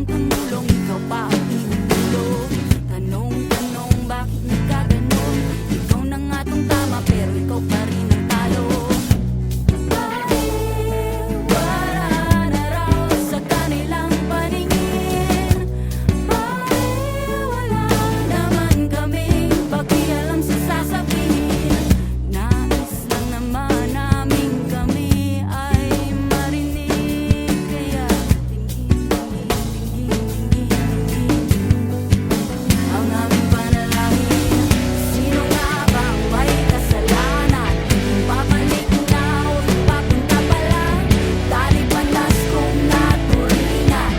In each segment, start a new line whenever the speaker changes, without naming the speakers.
tumulong, ikaw pa ang inulong. Tanong, bakit nagkaganon? Ikaw na nga tong tama, pero ikaw pa rin ang talo. Wala na raw sa kanilang paningin. Wala naman kaming pakialam sa sasabihin. Nais lang naman namin kami ay marinig. Kaya ang aming panalangin, sino nga bang may kasalanan? Kung babalik na o papunta pa lang, tali-pandas kong naturingan.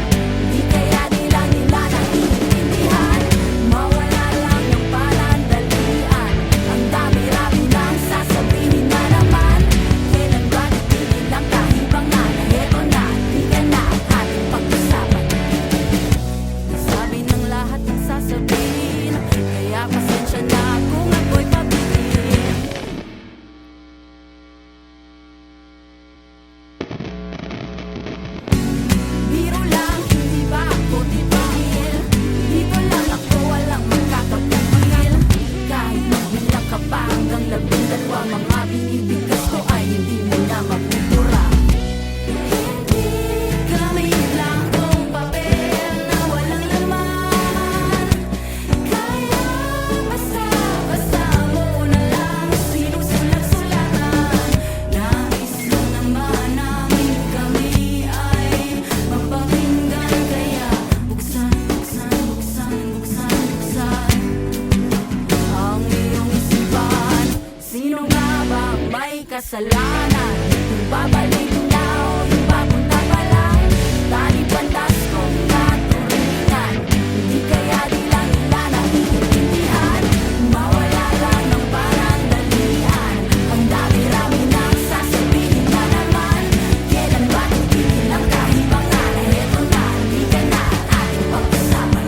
Di kaya nila naiintindihan, mawala lang ng panandalian. Ang dami-rami lang sasabihin na naman. Kailan ba titigil ang kahibangan? Na heto na, di ka na ang ating pag-usapan. Nasabi ng lahat ng sasabihin, kaya pasensya na kung ako'y pabitin. Biro lang, hindi ba ako titigil? Dito lang ako, walang makakapigil. Kahit magbilang ka pa hanggang 12, mga binibigkas ko ay hindi mo na mapupura. Hindi kami lang kong papel na walang laman. Kaya basta mo na lang sinusulat-sulatan. Nais lang naman namin kami ay mapakinggan. Kaya buksan ang iyong isipan. Sino nga ba may kasalanan? Kung babalik na o yung papunta pa lang, tali-pandas kong naturingan. Hindi kaya di lang nila naiintindihan, mawala lang ng panandalian. Ang dami-rami nang sasabihin na naman. Kailan ba titigil ang kahibangan? Na heto na, di ka na ang ating pag-usapan.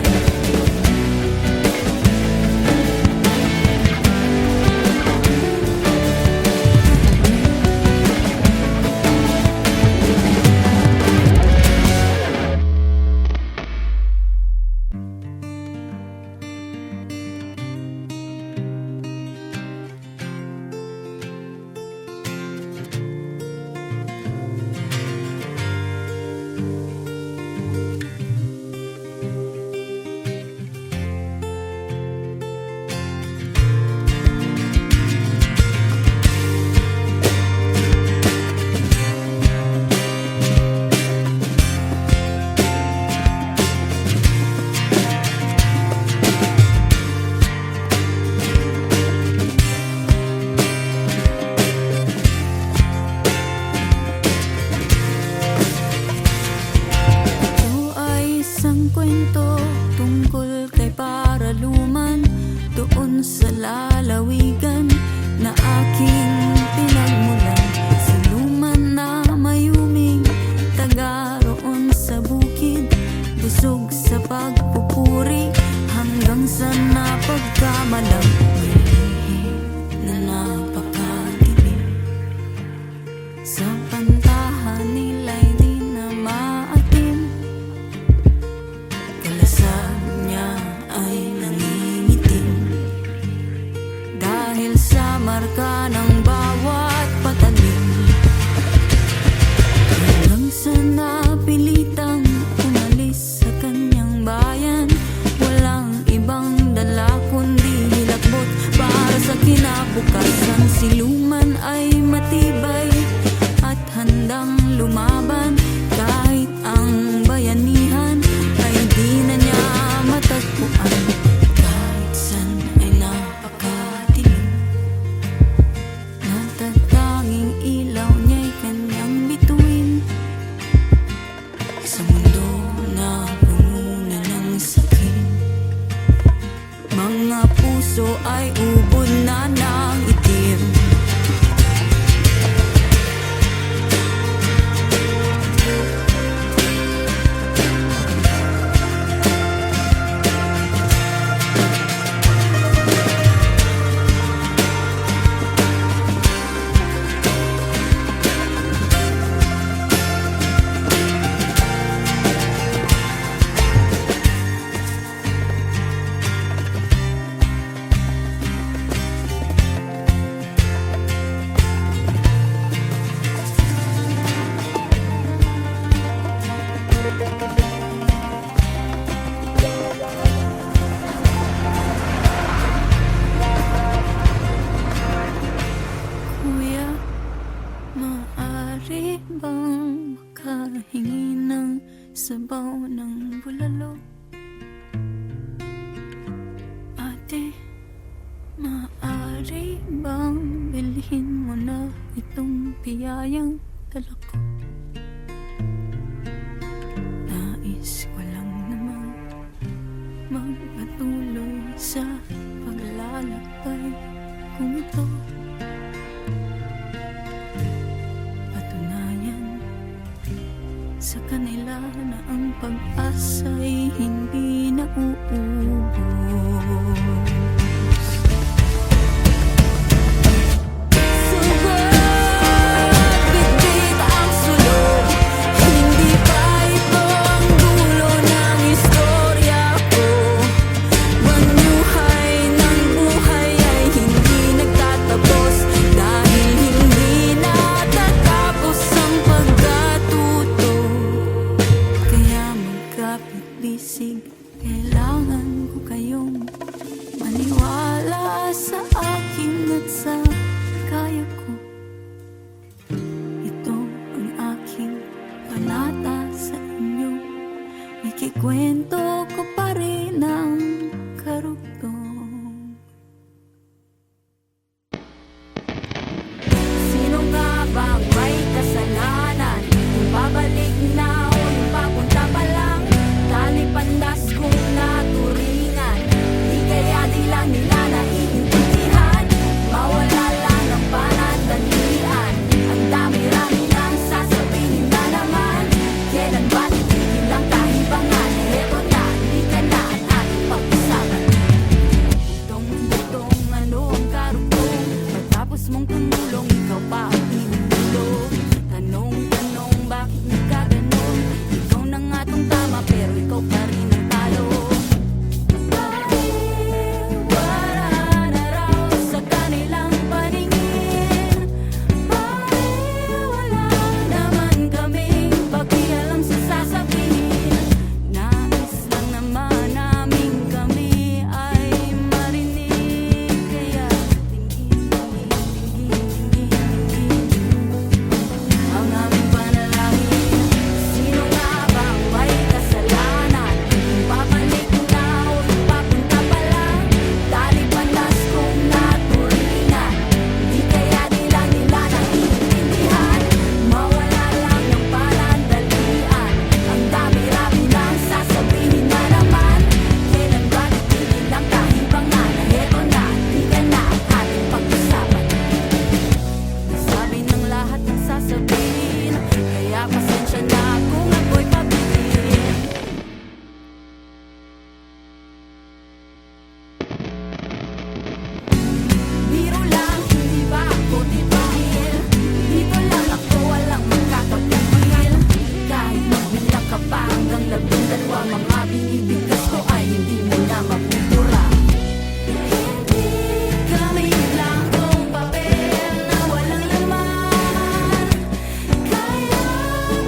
Ito ay isang kwento tungkol kay Paraluman, doon sa lalawigan na aking pinagmulan. Sinuman na mayuming, taga roon sa bukid, busog sa pagpupuri, hanggang sa napagkamalang lihim na napakadilim. Sa pantahan nila'y di na maatim, kalasag niya ay nangingitim. Dahil sa marka ng bawat patalim, hanggang sa napilitang umalis sa kanyang bayan. Walang ibang dala kundi hilakbot ng bulalo. Ate, maaari bang bilhin mo na itong biyayang dala ko? Nais ko lang namang magpatuloy sa paglalakbay kung ito patunayan sa kanila na ang pag-asa'y hindi nauubos. Bisig, kailangan ko kayong maniwala sa akin at sa kaya ko. Ito ang aking panata sa inyo, ikikwento ko pa rin ang karugtong. Sino nga bang may kasalanan kung babalik na o yung papunta pa lang? Tali-pandas kung naturingan, di kaya di lang nila naiintindihan. Mawala lang ng panandalian, ang dami-rami nang sasabihin na naman. Kailan ba titigil lang kahibangan? Eto na, di ka na ang ating pag-usapan. Butong-butong ano ang karugtong, pagtapos mong tumulong ikaw pa ang tinutulog. Tanong-tanong bakit nagkaganon? Ikaw na nga tong tama pero ikaw pa rin ang talo. Wala na raw sa kanilang paningin. Wala naman kaming pakialam sa sasabihin. Nais lang naman namin kami ay marinig. Kaya tingin. Ang aming panalangin, sino nga bang may kasalanan? Kung babalik na o papunta pa lang, tali-pandas kung naturingan, di kaya di lang nila naiintindihan. Mawala lang ng panandalian, ang dami-rami nang sasabihin na naman. Kailan ba titigil lang kahibangan? Eto na, di ka na ang ating pag-usapan. Nasabi ng lahat ng sasabihin, kaya pasensya na kung ako'y pabitin. Biro lang, hindi ba ako titigil? Dito lang ako, walang makakapigil. Kahit magbilang ka pa hanggang 12, mga binibigkas ko ay hindi mo na mapupura. Hindi kami lang kong papel na walang laman. Kaya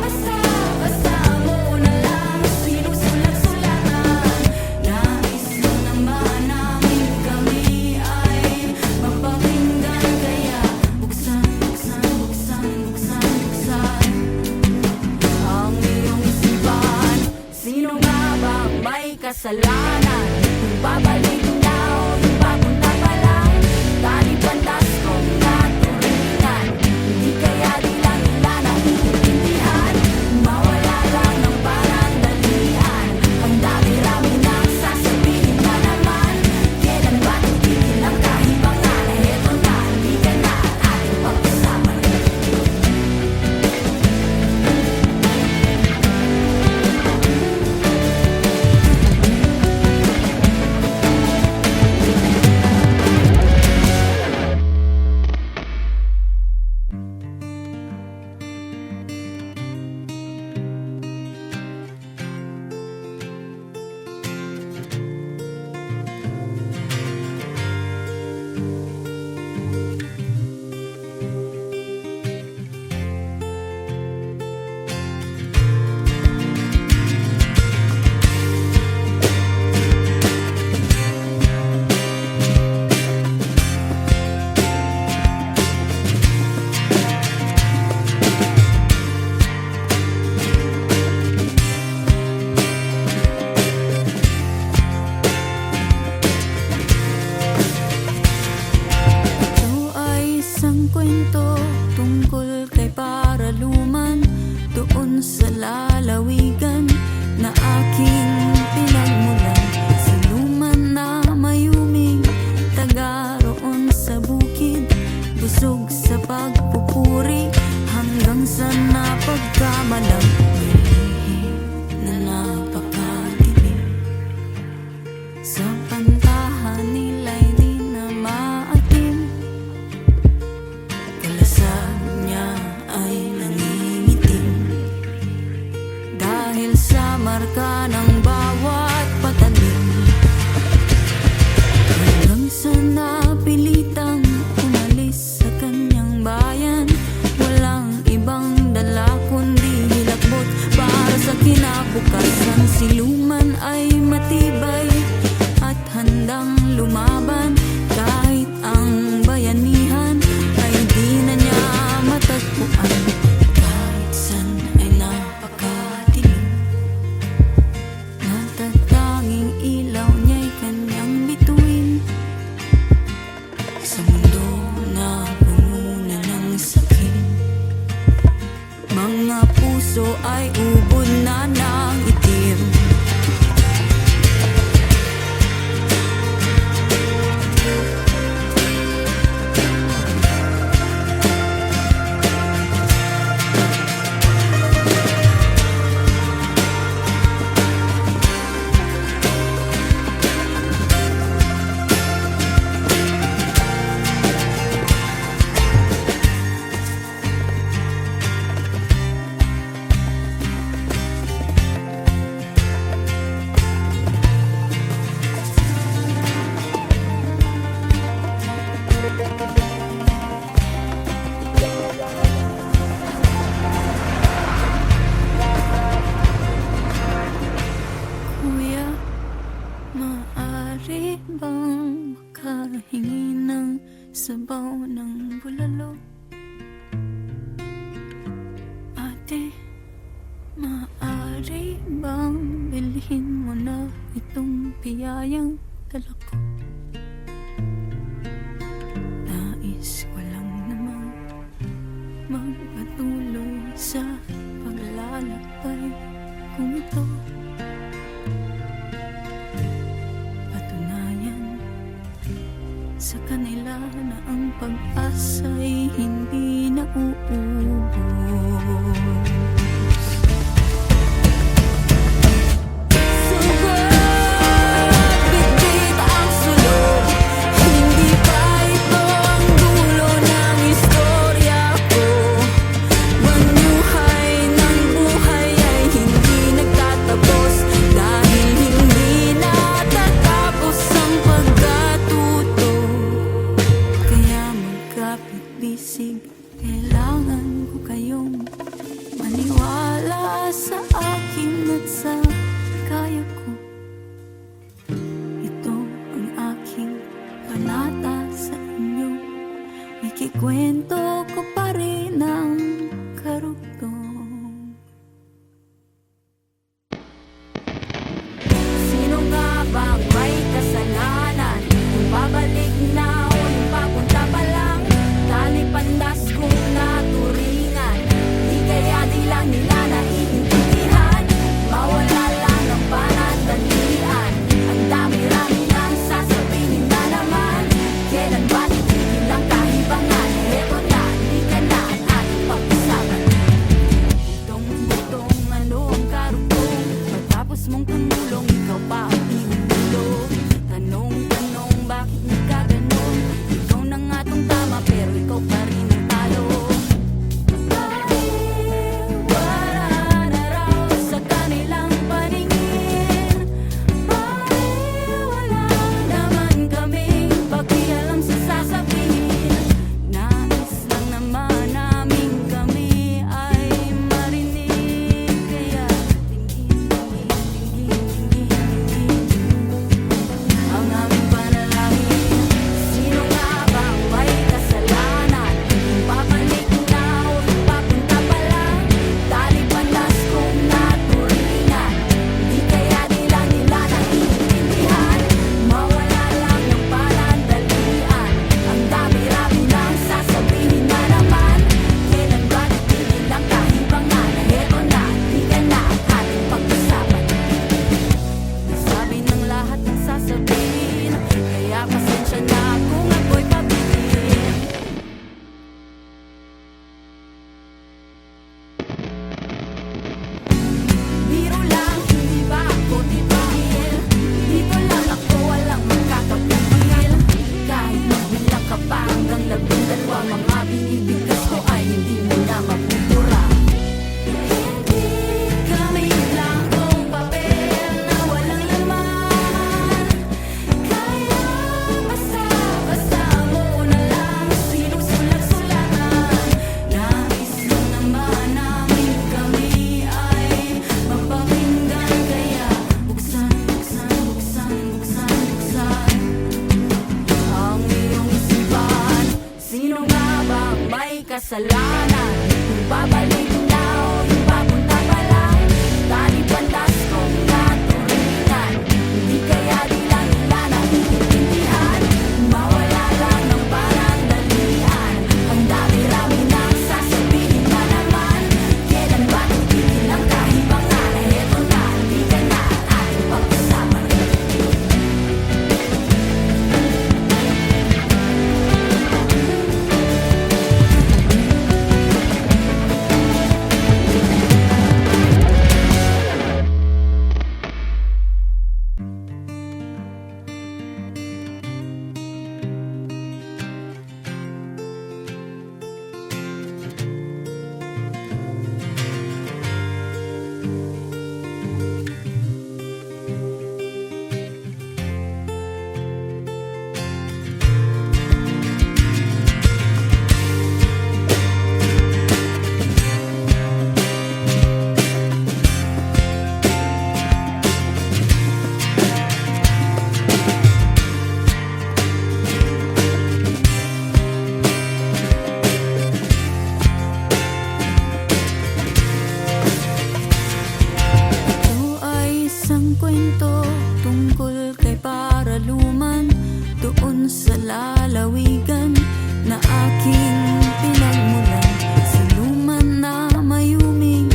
basta-basta mo na lang sinusulat-sulatan. Nais lang naman namin kami ay mapakinggan. Kaya buksan ang iyong isipan. Sino nga bang may kasalanan? Kung babalik na o yung papunta pa lang, tali-pandas kung naturingan, di kaya di lang nila naiintindihan. Mawala lang ng panandalian, ang dami-rami nang sasabihin na naman. Kailan ba titigil lang kahibangan? Eto na, di ka na ang ating pag-usapan. ka ng bawat patalim, hanggang sa napilitang umalis sa kanyang bayan. Walang ibang dala kundi hilakbot para sa kinabukasan. Siluman ay matibay at handang lumaban, kahit ang bayanihan ay di na niya matagpuan. Kahit san ay napakadilim, natatanging ilaw niya'y kanyang bituin. Sa mundo na puno na ng sakit, mga puso ay ubod na ng itim. Kuya, maaari bang makahingi ng sabaw ng bulalo? Ate, maaari bang bilhin mo na itong biyayang dala ko? Nais ko lang namang magpatuloy sa paglalakbay kung ito. Patunayan sa kanila na ang pag-asa'y hindi nauubos. Sugat, bitbit ang sulog, hindi pa ito ang dulo ng istorya ko. Manuhay ng buhay ay hindi nagtatapos, dahil hindi natatapos ang pagkatuto. kwento tungkol kay Paraluman, doon sa lalawigan na aking pinagmulan. Siluman na mayuming,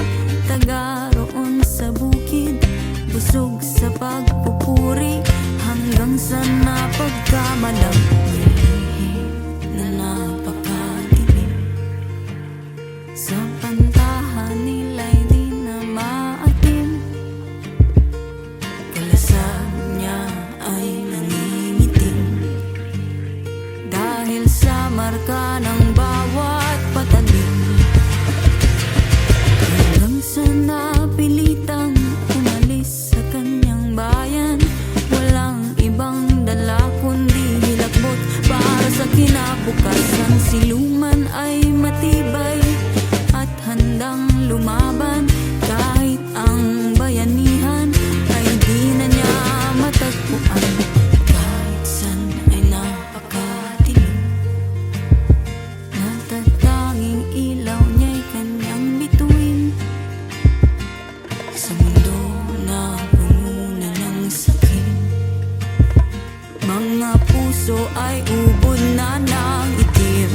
taga roon sa bukid, busog sa pagpupuri, hanggang sa napagkamalang na napakadilim. Sa pantahan nila'y di na maatim, kalasag niya ay nangingitim, dahil sa marka ng bawat patalim. Hanggang sa napilitang umalis sa kanyang bayan, walang ibang dala kundi hilakbot para sa kinabukasan. Siluman ay matibay at handang lumaban, kahit ang bayanihan ay di na niya matagpuan. Kahit san ay napakadilim, natatanging ilaw niya'y kanyang bituin. Sa mundo na pumuna ng sakit, mga puso ay ubod na ng itim.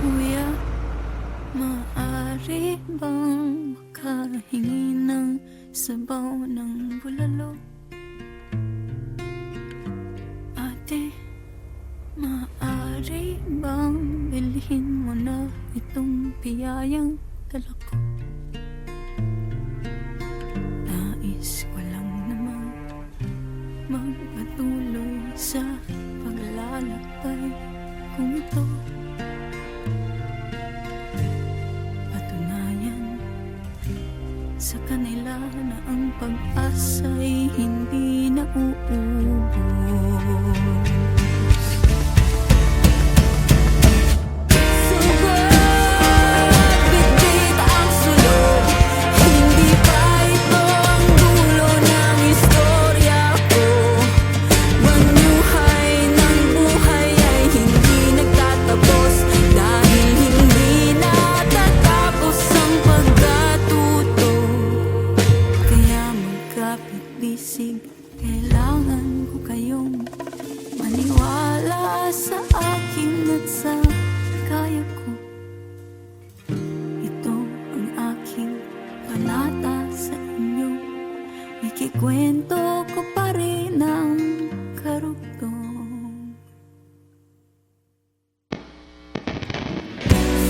Kuya, maaari bang makahingi ng sabaw ng bulalo? Ate, maaari bang bilhin mo na itong biyayang dala ko? Nais ko lang namang magpatuloy sa paglalakbay kung ito patunayan sa kanila na ang pag-asa'y hindi nauubos. Subalit bitbit ang sulog, hindi pa ito ang dulo ng istorya ko. Banyuhay ng buhay ay hindi nagtatapos, dahil hindi natatapos ang pagkatuto. Kaya magkapit-bisig, kailangan ko kayong maniwala sa akin at sa kaya ko. Ito ang aking panata sa inyo, ikikwento ko pa rin ang karugtong.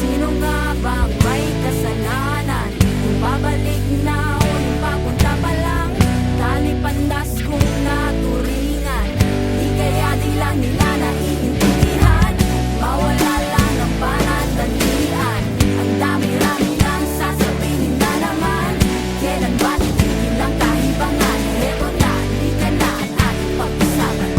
Sino nga bang may kasalanan? Kung babalik na o yung papunta pa lang, tali-pandas kung naturingan, di kaya di lang nila naiintindihan. Mawala lang ang panandalian, ang dami-rami ng sasabihin na naman. Kailan ba titigil ang kahibangan? Heto na, di ka na at ating pag-usapan.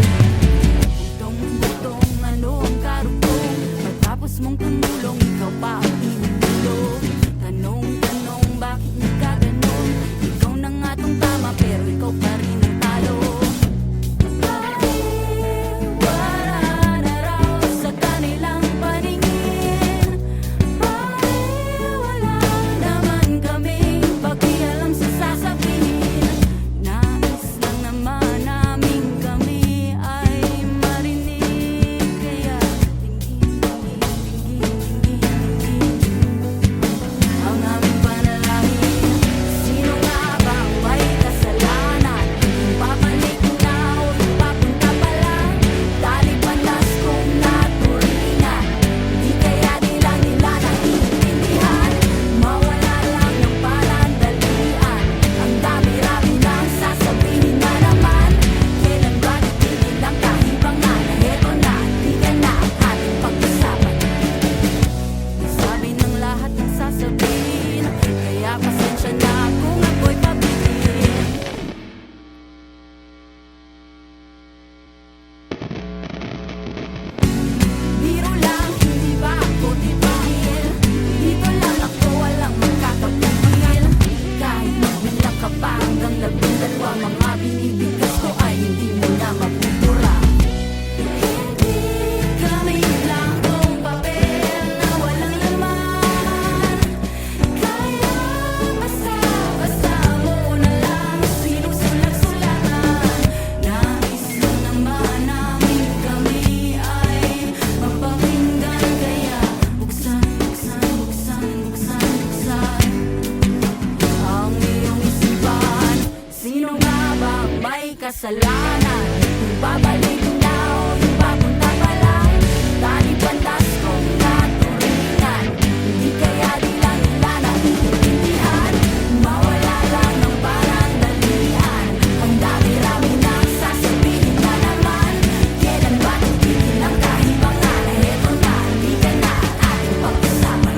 ba may kasalanan? Kung babalik na o yung papunta pa lang, tali pantas kong naturingan. Hindi kaya di lang nila naiintindihan, mawala lang ng parang dalian. Ang dami-rami nang sasabihin na naman, kailan ba titigil ang kahibangan? Na heto na, di ka na ating pag-usapan.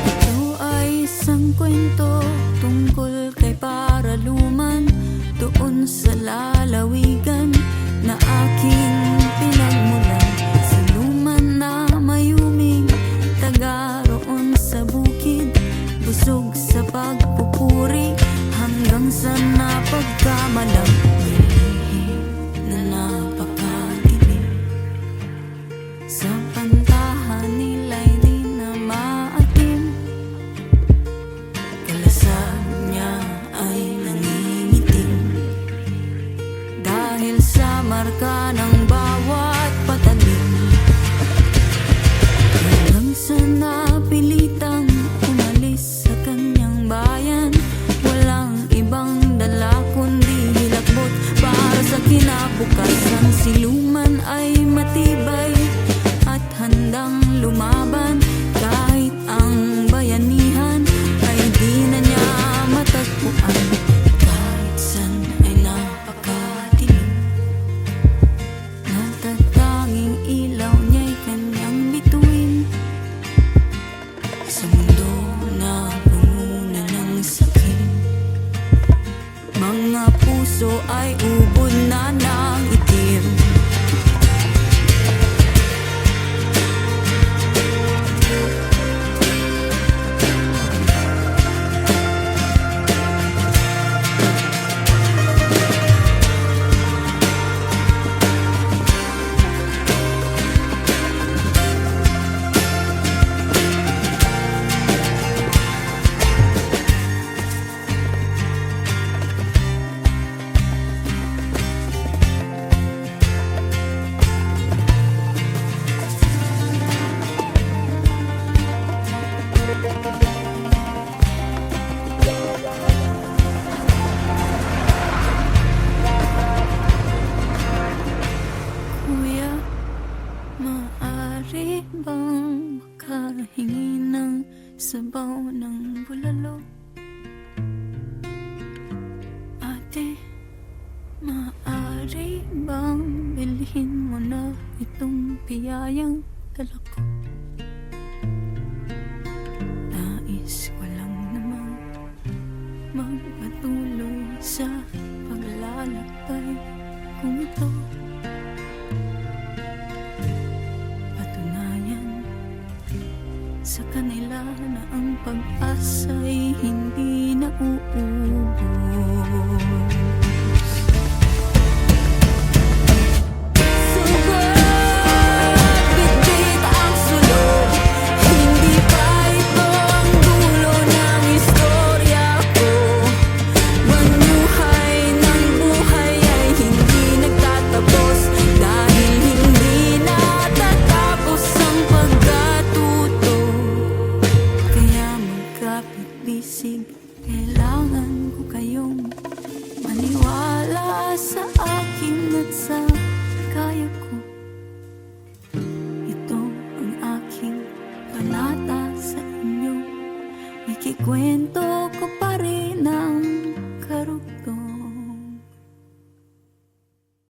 Ito ay isang kwento tungkol kay Paraluman, doon sa lalawigan na aking pinagmulan. Siluman na mayuming, taga roon sa bukid, busog sa pagpupuri, hanggang sa napagkamalang may lihim na napakadilim. Sa pantahan nila'y di na maatim, kalasag niya ay nangingitim, dahil sa marka ng bawat patalim. Hanggang sa napilitang umalis sa kanyang bayan, walang ibang dala kundi hilakbot para sa kinabukasan. Siluman ay matibay at handang lumaban, kahit ang bayanihan ay di na niya matagpuan. Kahit san ay napakadilim, natatanging ilaw niya'y kanyang bituin. Sa mundo na pumuna ng sakit, mga puso ay ubod na ng itim. Kuya, maaari bang makahingi ng sabaw ng bulalo? Ate, maaari bang bilhin mo na itong biyayang dala ko? Nais ko lang namang magpatuloy sa paglalakbay kung ito patunayan sa kanila na ang pag-asa'y hindi nauubos. Bisig, kailangan ko kayong maniwala sa akin at sa kaya ko. Ito ang aking panata sa inyo, ikikwento